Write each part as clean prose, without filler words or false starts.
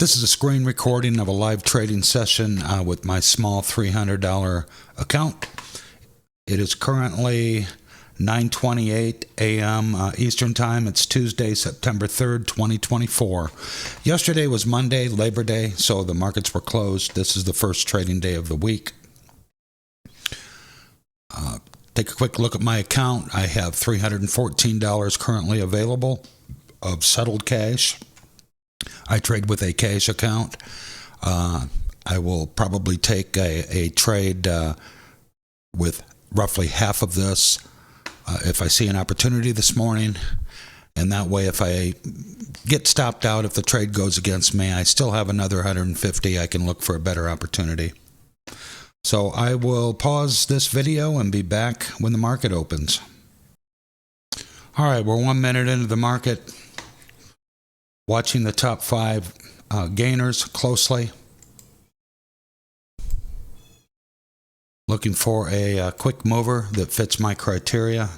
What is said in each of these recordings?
This is a screen recording of a live trading session with my small $300 account. It is currently 9:28 a.m. Eastern Time. It's Tuesday, September 3rd, 2024. Yesterday was Monday, Labor Day, so the markets were closed. This is the first trading day of the week. Take a quick look at my account. I have $314 currently available of settled cash. I trade with a cash account. I will probably take a trade with roughly half of this if I see an opportunity this morning. And that way, if I get stopped out, if the trade goes against me, I still have another 150. I can look for a better opportunity. So I will pause this video and be back when the market opens. All right, we're 1 minute into the market. Watching the top five gainers closely. Looking for a quick mover that fits my criteria.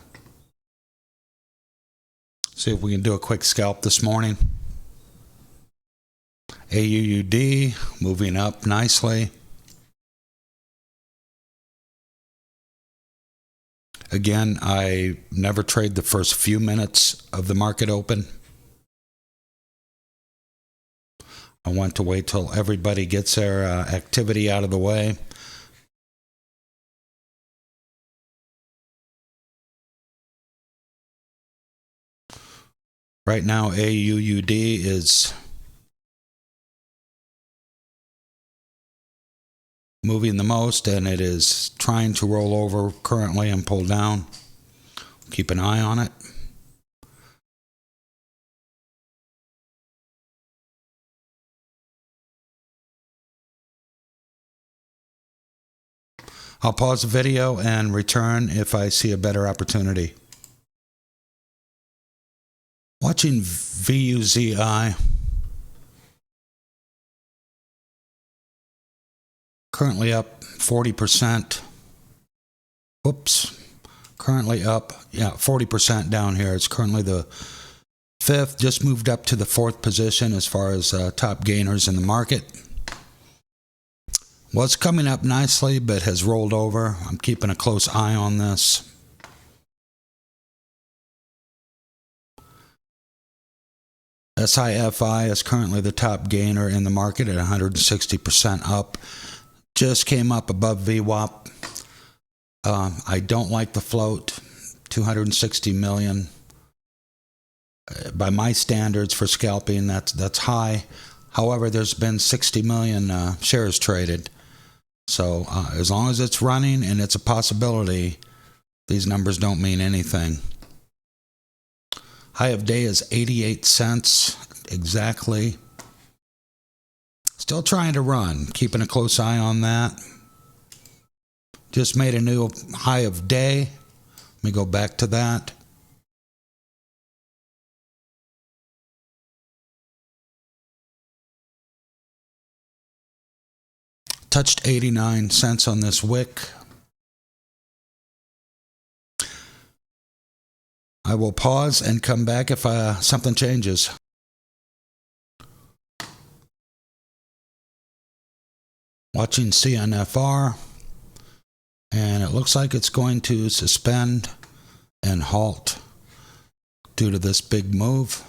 See if we can do a quick scalp this morning. AUUD moving up nicely. Again, I never trade the first few minutes of the market open. I want to wait till everybody gets their activity out of the way. Right now, AUUD is moving the most, and it is trying to roll over currently and pull down. Keep an eye on it. I'll pause the video and return if I see a better opportunity. Watching VUZI. Currently up 40%. Whoops. Currently up, 40% down here. It's currently the fifth. Just moved up to the fourth position as far as top gainers in the market. Was coming up nicely, but has rolled over. I'm keeping a close eye on this. SIFI is currently the top gainer in the market at 160% up. Just came up above VWAP. I don't like the float, 260 million. By my standards for scalping, that's high. However, there's been 60 million shares traded. So as long as it's running and it's a possibility, these numbers don't mean anything. High of day is 88 cents exactly. Still trying to run, keeping a close eye on that. Just made a new high of day. Let me go back to that. Touched 89 cents on this wick. I will pause and come back if something changes. Watching CNFR, and it looks like it's going to suspend and halt due to this big move.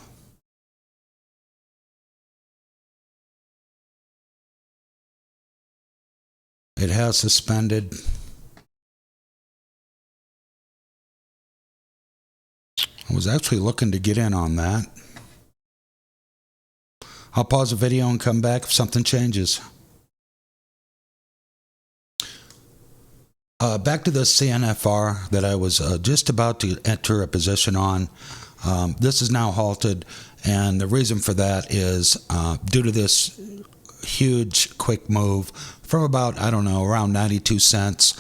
It has suspended. I was actually looking to get in on that. I'll pause the video and come back if something changes. Back to the CNFR that I was just about to enter a position on. This is now halted, and the reason for that is due to this huge quick move from about, around 92 cents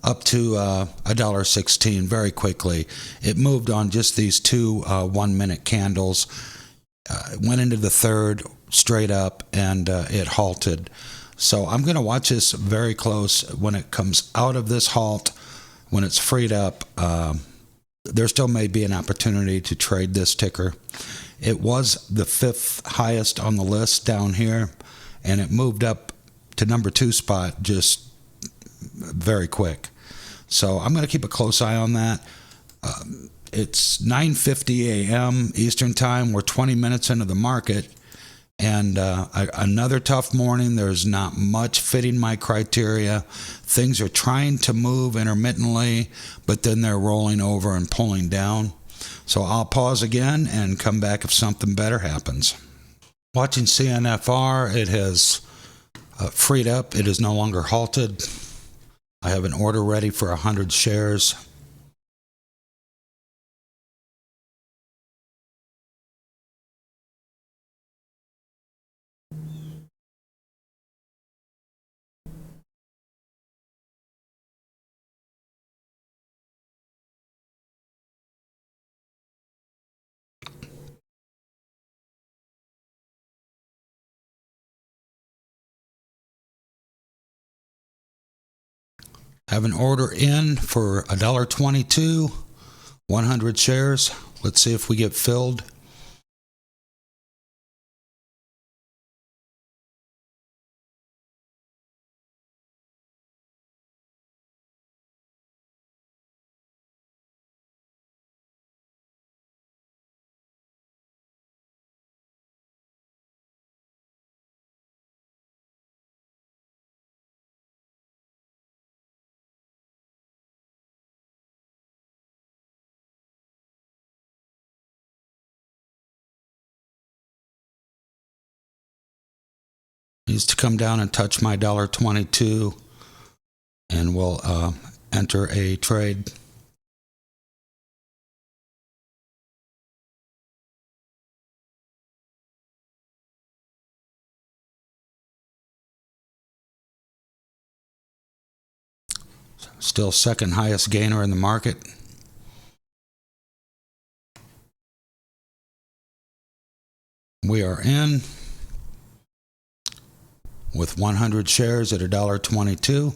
up to $1.16 very quickly. It moved on just these two 1 minute candles, went into the third straight up, and it halted. So I'm going to watch this very close when it comes out of this halt, when it's freed up. there still may be an opportunity to trade this ticker. It was the 5th highest on the list down here, and it moved up to number 2 spot just very quick. So I'm going to keep a close eye on that. It's 9:50 a.m. Eastern Time. We're 20 minutes into the market, and another tough morning. There's not much fitting my criteria. Things are trying to move intermittently, but then they're rolling over and pulling down. So I'll pause again and come back if something better happens. Watching CNFR, it has freed up. It is no longer halted. I have an order ready for 100 shares. Have an order in for $1.22, 100 shares. Let's see if we get filled. Needs to come down and touch my $1.22, and we'll enter a trade. Still second highest gainer in the market. We are in with 100 shares at $1.22.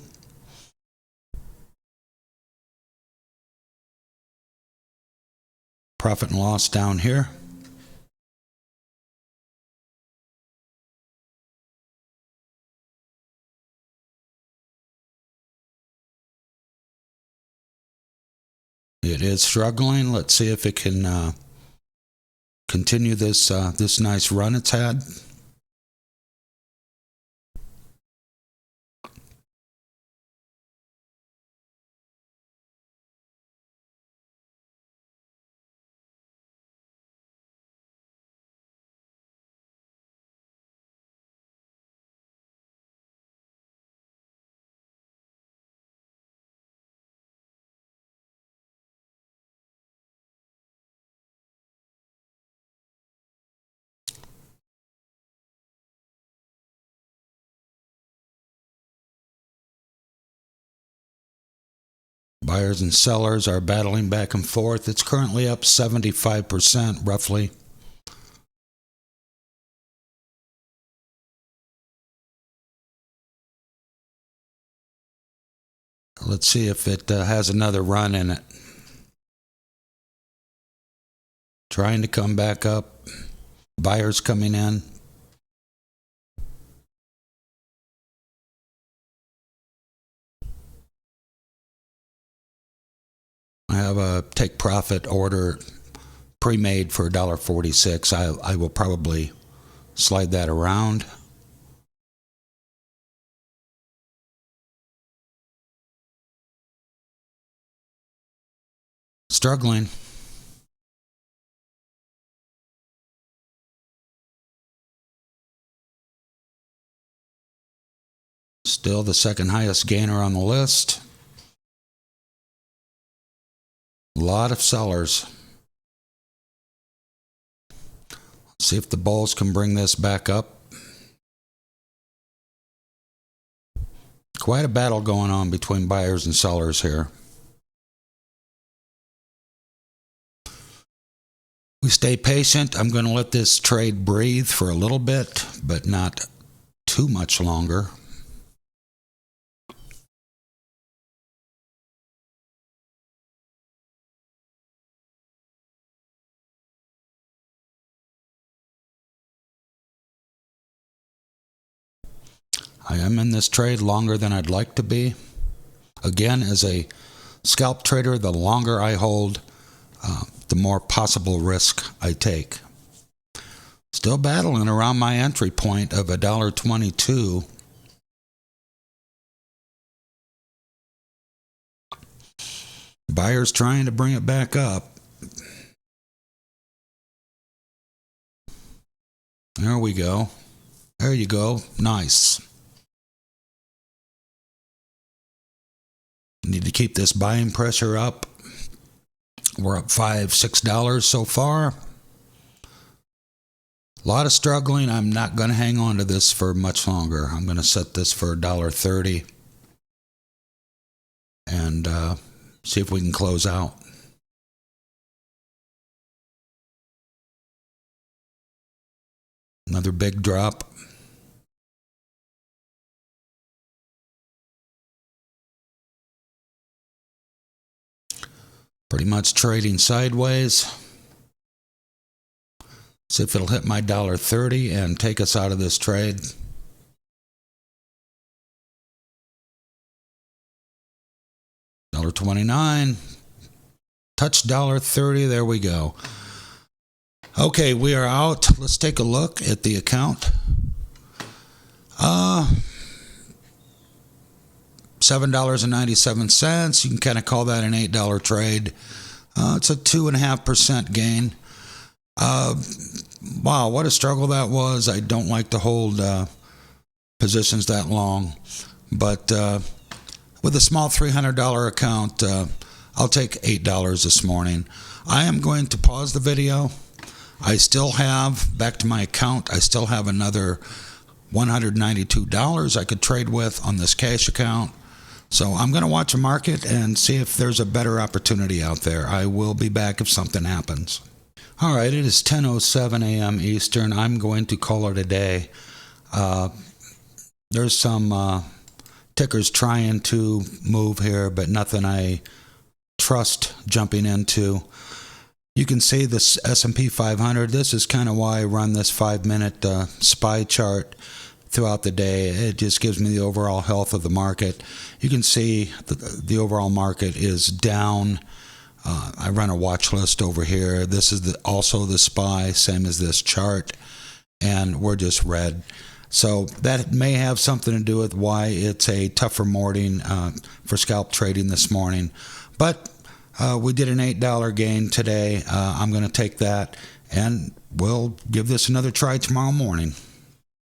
Profit and loss down here. It is struggling. Let's see if it can continue this this nice run it's had. Buyers and sellers are battling back and forth. It's currently up 75% roughly. Let's see if it has another run in it. Trying to come back up. Buyers coming in. I have a take profit order pre-made for $1.46. I will probably slide that around. Struggling. Still the second highest gainer on the list. A lot of sellers. See if the bulls can bring this back up. Quite a battle going on between buyers and sellers here. We stay patient. I'm going to let this trade breathe for a little bit, but not too much longer. I am in this trade longer than I'd like to be. Again, as a scalp trader, the longer I hold, the more possible risk I take. Still battling around my entry point of $1.22. Buyers trying to bring it back up. There we go. There you go. Nice. Need to keep this buying pressure up. We're up $5, $6 so far. A lot of struggling. I'm not going to hang on to this for much longer. I'm going to set this for $1.30 and see if we can close out. Another big drop. Pretty much trading sideways. See if it'll hit my $1.30 and take us out of this trade. $1.29. Touch $1.30. There we go. Okay, we are out. Let's take a look at the account. $7.97. You can kind of call that an $8 trade. It's a 2.5% gain. Wow, what a struggle that was. I don't like to hold positions that long. But with a small $300 account, I'll take $8 this morning. I am going to pause the video. I still have, back to my account, I still have another $192 I could trade with on this cash account. So I'm going to watch the market and see if there's a better opportunity out there. I will be back if something happens. All right, it is 10:07 a.m. Eastern. I'm going to call it a day. There's some tickers trying to move here, but nothing I trust jumping into. You can see this S&P 500. This is kind of why I run this 5-minute SPY chart throughout the day. It just gives me the overall health of the market. You can see the overall market is down. I run a watch list over here. This is also the SPY, same as this chart, and we're just red. So that may have something to do with why it's a tougher morning for scalp trading this morning. But we did an $8 gain today. I'm going to take that, and we'll give this another try tomorrow morning.